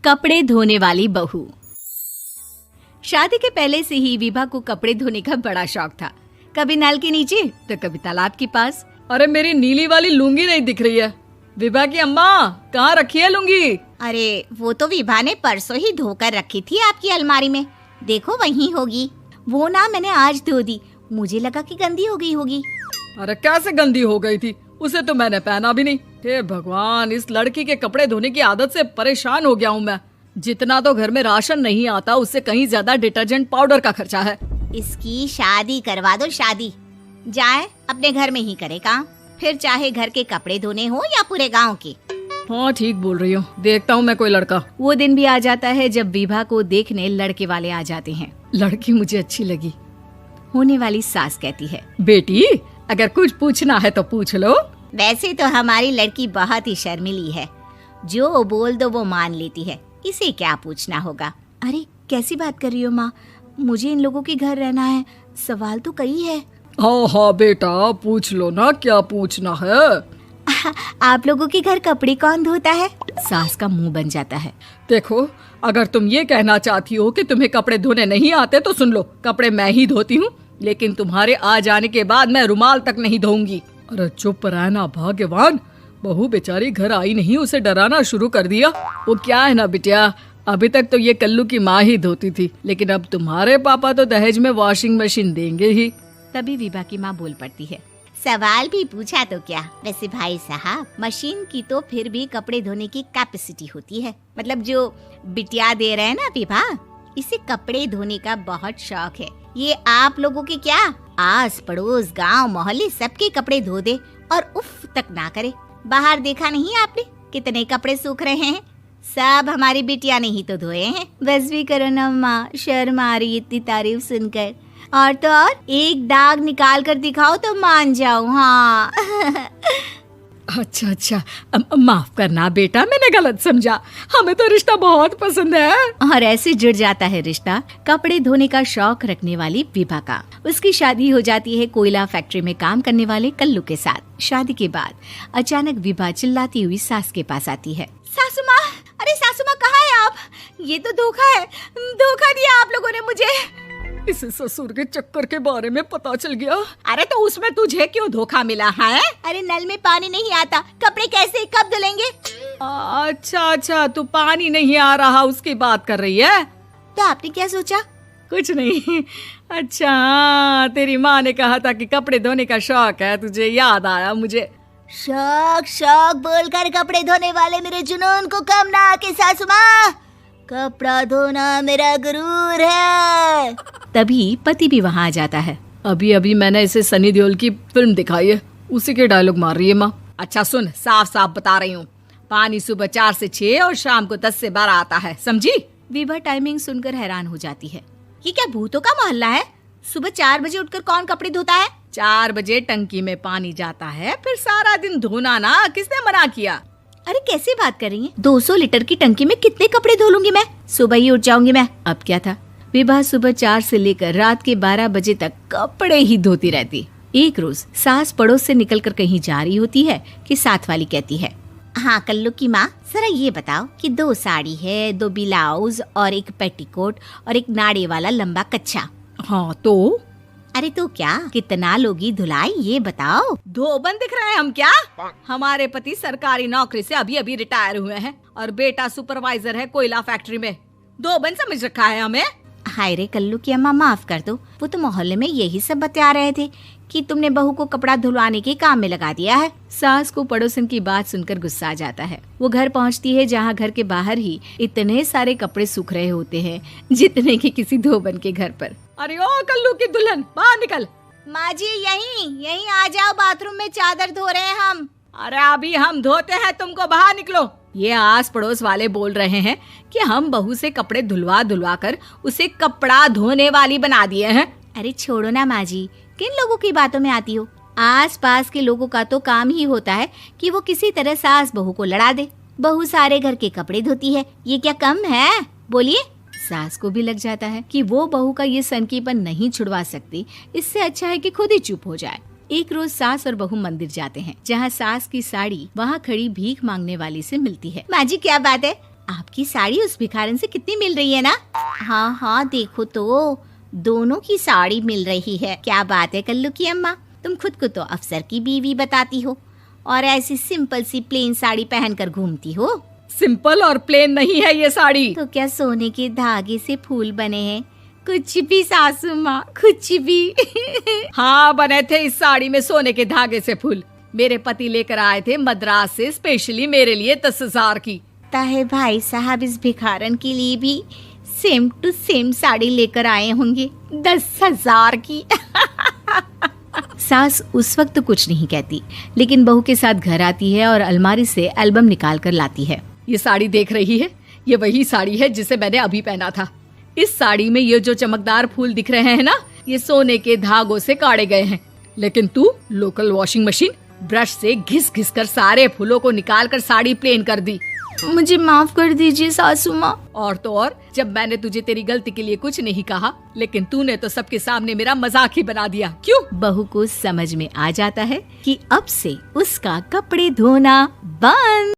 कपड़े धोने वाली बहू। शादी के पहले से ही विभा को कपड़े धोने का बड़ा शौक था। कभी नल के नीचे तो कभी तालाब के पास। अरे मेरी नीली वाली लुंगी नहीं दिख रही है। विभा की अम्मा, कहाँ रखी है लुंगी? अरे वो तो विभा ने परसों ही धोकर रखी थी आपकी अलमारी में, देखो वहीं होगी। वो ना मैंने आज धो दी, मुझे लगा कि गंदी हो गई होगी। अरे कैसे गंदी हो गई थी? उसे तो मैंने पहना भी नहीं। हे भगवान, इस लड़की के कपड़े धोने की आदत से परेशान हो गया हूँ मैं। जितना तो घर में राशन नहीं आता, उससे कहीं ज्यादा डिटर्जेंट पाउडर का खर्चा है। इसकी शादी करवा दो, शादी जाए अपने घर में ही करे काम, फिर चाहे घर के कपड़े धोने हो या पूरे गांव के। हाँ ठीक बोल रही हूँ, देखता हूँ मैं कोई लड़का। वो दिन भी आ जाता है जब विभा को देखने लड़के वाले आ जाते हैं। लड़की मुझे अच्छी लगी। होने वाली सास कहती है, बेटी अगर कुछ पूछना है तो पूछ लो। वैसे तो हमारी लड़की बहुत ही शर्मीली है, जो बोल दो वो मान लेती है, इसे क्या पूछना होगा। अरे कैसी बात कर रही हो माँ, मुझे इन लोगों के घर रहना है, सवाल तो कई है। हाँ हाँ बेटा, पूछ लो ना, क्या पूछना है। आप लोगों के घर कपड़े कौन धोता है? सास का मुंह बन जाता है। देखो, अगर तुम ये कहना चाहती हो कि तुम्हें कपड़े धोने नहीं आते तो सुन लो, कपड़े मैं ही धोती हूँ, लेकिन तुम्हारे आ जाने के बाद मैं रुमाल तक नहीं धोऊंगी। अरे चुप रहना भाग्यवान, बहू बेचारी घर आई नहीं, उसे डराना शुरू कर दिया। वो क्या है ना बिटिया, अभी तक तो ये कल्लू की माँ ही धोती थी, लेकिन अब तुम्हारे पापा तो दहेज में वॉशिंग मशीन देंगे ही। तभी विभा की माँ बोल पड़ती है, सवाल भी पूछा तो क्या। वैसे भाई साहब, मशीन की तो फिर भी कपड़े धोने की कैपेसिटी होती है। मतलब जो बिटिया दे रहे हैं ना विभा, इसे कपड़े धोने का बहुत शौक है। ये आप लोगों के क्या, आस पड़ोस गांव मोहल्ले सबके कपड़े धो दे और उफ तक ना करे। बाहर देखा नहीं आपने कितने कपड़े सूख रहे हैं? सब हमारी बिटिया ने ही तो धोए हैं। बस भी करो ना माँ, शर्म आ रही इतनी तारीफ सुनकर। और तो और एक दाग निकाल कर दिखाओ तो मान जाऊं। हाँ अच्छा, माफ करना बेटा, मैंने गलत समझा। हमें तो रिश्ता बहुत पसंद है। और ऐसे जुड़ जाता है रिश्ता कपड़े धोने का शौक रखने वाली विभा का। उसकी शादी हो जाती है कोयला फैक्ट्री में काम करने वाले कल्लू के साथ। शादी के बाद अचानक विभा चिल्लाती हुई सास के पास आती है। सासू माँ, अरे सासू माँ कहाँ है आप? ये तो धोखा है, धोखा दिया आप लोगों ने मुझे। इसे ससुर के चक्कर के बारे में पता चल गया। अरे तो उसमें तुझे क्यों धोखा मिला है? अरे नल में पानी नहीं आता, कपड़े कैसे कब धुलेंगे? अच्छा, तू पानी नहीं आ रहा उसकी बात कर रही है। तो आपने क्या सोचा? कुछ नहीं। अच्छा, तेरी माँ ने कहा था कि कपड़े धोने का शौक है तुझे, याद आया मुझे। शौक बोलकर कपड़े धोने वाले मेरे जुनून को कम ना आके सासू माँ, कपड़ा धोना मेरा गुरूर है। तभी पति भी वहाँ आ जाता है। अभी मैंने इसे सनी देओल की फिल्म दिखाई है, उसी के डायलॉग मार रही है माँ। अच्छा सुन, साफ साफ बता रही हूँ, पानी सुबह 4 से 6 और शाम को 10 से 12 आता है, समझी? विभा टाइमिंग सुनकर हैरान हो जाती है। ये क्या भूतों का मोहल्ला है? सुबह 4 बजे उठकर कौन कपड़े धोता है? 4 बजे टंकी में पानी जाता है, फिर सारा दिन धोना ना, किसने मना किया? अरे कैसी बात कर रही हैं? 200 लीटर की टंकी में कितने कपड़े धो लूंगी मैं? सुबह ही उठ जाऊंगी मैं। अब क्या था, विभा सुबह 4 से लेकर रात के 12 बजे तक कपड़े ही धोती रहती। एक रोज सास पड़ोस से निकलकर कहीं जा रही होती है कि साथ वाली कहती है, हाँ कल्लू की माँ, जरा ये बताओ कि 2 साड़ी है, 2 ब्लाउज और एक पेटीकोट और एक नाड़े वाला लंबा कच्छा। हाँ तो? अरे तो क्या, कितना लोगी धुलाई ये बताओ। धोबन दिख रहे हैं हम क्या? हमारे पति सरकारी नौकरी से अभी रिटायर हुए हैं और बेटा सुपरवाइजर है कोयला फैक्ट्री में। धोबन समझ रखा है हमें? हाय रे कल्लू की अम्मा, माफ कर दो, वो तो मोहल्ले में यही सब बता रहे थे कि तुमने बहू को कपड़ा धुलवाने के काम में लगा दिया है। सास को पड़ोसन की बात सुनकर गुस्सा आ जाता है। वो घर पहुंचती है जहां घर के बाहर ही इतने सारे कपड़े सूख रहे होते हैं जितने कि किसी धोबन के घर पर। अरे ओ कल्लू की दुल्हन, बाहर निकल। माँ जी यहीं आ जाओ, बाथरूम में चादर धो रहे हैं हम। अरे अभी हम धोते हैं, तुमको बाहर निकलो। ये आस पड़ोस वाले बोल रहे हैं कि हम बहू से कपड़े धुलवा कर उसे कपड़ा धोने वाली बना दिए हैं। अरे छोड़ो ना माँ जी, किन लोगों की बातों में आती हो? आस पास के लोगों का तो काम ही होता है कि वो किसी तरह सास बहू को लड़ा दे। बहू सारे घर के कपड़े धोती है, ये क्या कम है? बोलिए। सास को भी लग जाता है कि वो बहू का ये सनकीपन नहीं छुड़वा सकती, इससे अच्छा है कि खुद ही चुप हो जाए। एक रोज सास और बहू मंदिर जाते हैं, जहाँ सास की साड़ी वहाँ खड़ी भीख मांगने वाली से मिलती है। माँ जी क्या बात है, आपकी साड़ी उस भिखारन से कितनी मिल रही है ना? हाँ हाँ, देखो तो दोनों की साड़ी मिल रही है। क्या बात है कल्लू की अम्मा, तुम खुद को तो अफसर की बीवी बताती हो और ऐसी सिंपल सी प्लेन साड़ी पहनकर घूमती हो। सिंपल और प्लेन नहीं है ये साड़ी। तो क्या सोने के धागे से फूल बने हैं? कुछ भी सासू माँ, कुछ भी। हाँ, बने थे इस साड़ी में सोने के धागे से फूल। मेरे पति लेकर आए थे मद्रास से स्पेशली मेरे लिए 10,000 की। ताहे भाई साहब इस भिखारन के लिए भी सेम टू सेम साड़ी लेकर आए होंगे 10,000 की। सास उस वक्त कुछ नहीं कहती, लेकिन बहू के साथ घर आती है और अलमारी से एल्बम निकाल कर लाती है। ये साड़ी देख रही है, ये वही साड़ी है जिसे मैंने अभी पहना था। इस साड़ी में ये जो चमकदार फूल दिख रहे हैं ना, ये सोने के धागों से काढ़े गए हैं। लेकिन तू लोकल वॉशिंग मशीन ब्रश से घिस घिस कर सारे फूलों को निकाल कर साड़ी प्लेन कर दी। मुझे माफ कर दीजिए सासू माँ। और तो और, जब मैंने तुझे तेरी गलती के लिए कुछ नहीं कहा, लेकिन तूने तो सबके सामने मेरा मजाक ही बना दिया। क्यों? बहू को समझ में आ जाता है कि अब से उसका कपड़े धोना बंद।